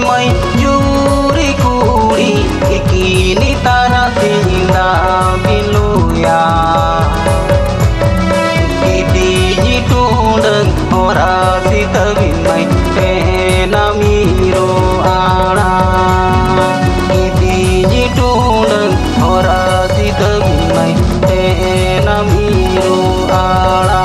mai juri kuri ikini tara tinda biluya kiti jitundeng ora sita binmai tena miro ara kiti jitundeng ora sita binmai tena miro ara.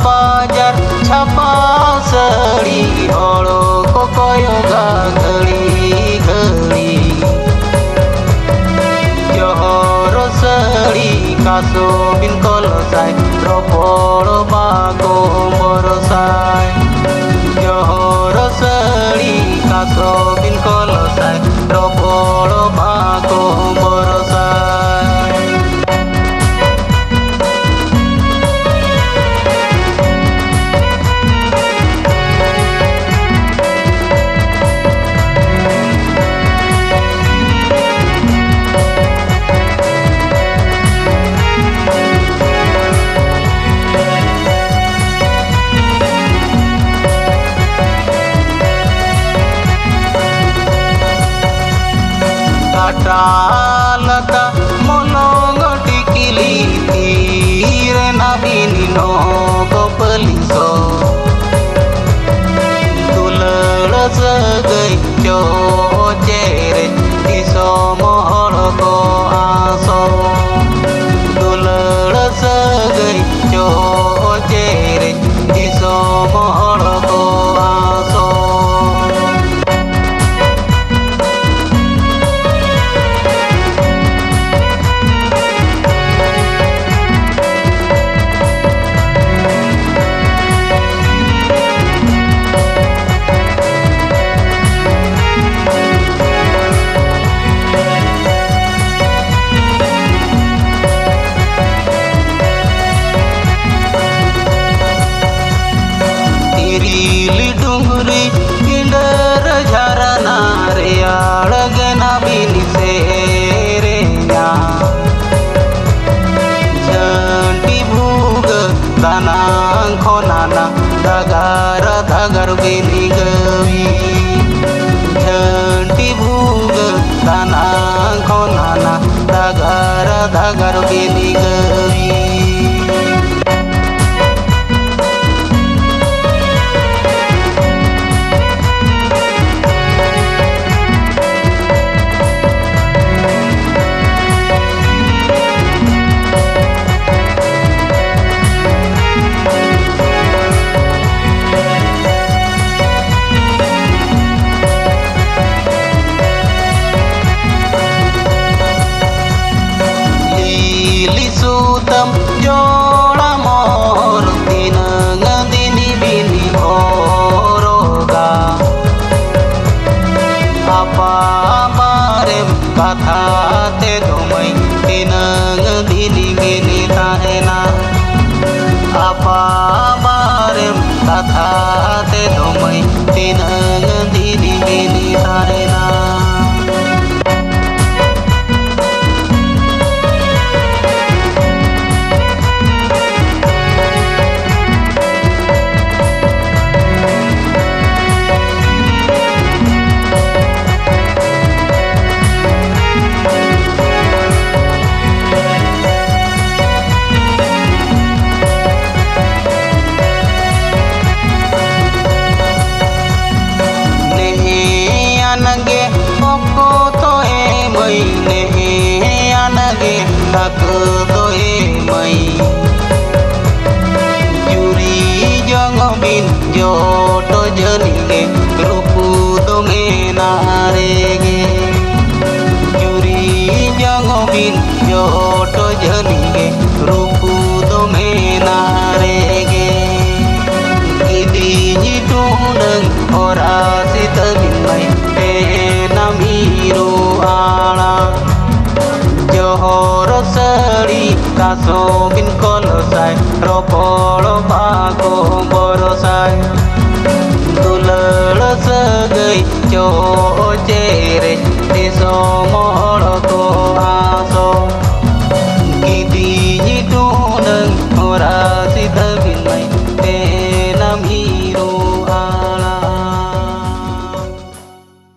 बाजार छापा सड़ी हड़ो को कयोगा घड़ी घड़ी जोहर सड़ी कासो बिन कलसाय रपड़ बागो बरसाय जोहर सड़ी कासो बिन कलसाय रपड़ बागो बरसाय. Lata molong dikili tire nabini no kopeliso tulala sagai jo cere iso mohor ko aso tulala sagai jo cere iso mohor ko aso. Tirili dungri indar jarana real gena bini serenya janti bhuga tanang khonana dagar bini gawi janti bhuga tanang khonana dagar bini gawi. Sutam jola mor tinang dini bini oroga apa barem katha te domai tinang dini bini tahena apa barem katha te domai tinang dini bini tahena. Tak doe mai juri jango bin joto jenige rupu donge narege juri jango bin joto jenige rupu donge narege idi nyi tuneng ora sita bin mai te nami aso bin kolosai ropolo bako borosai tulele segai jo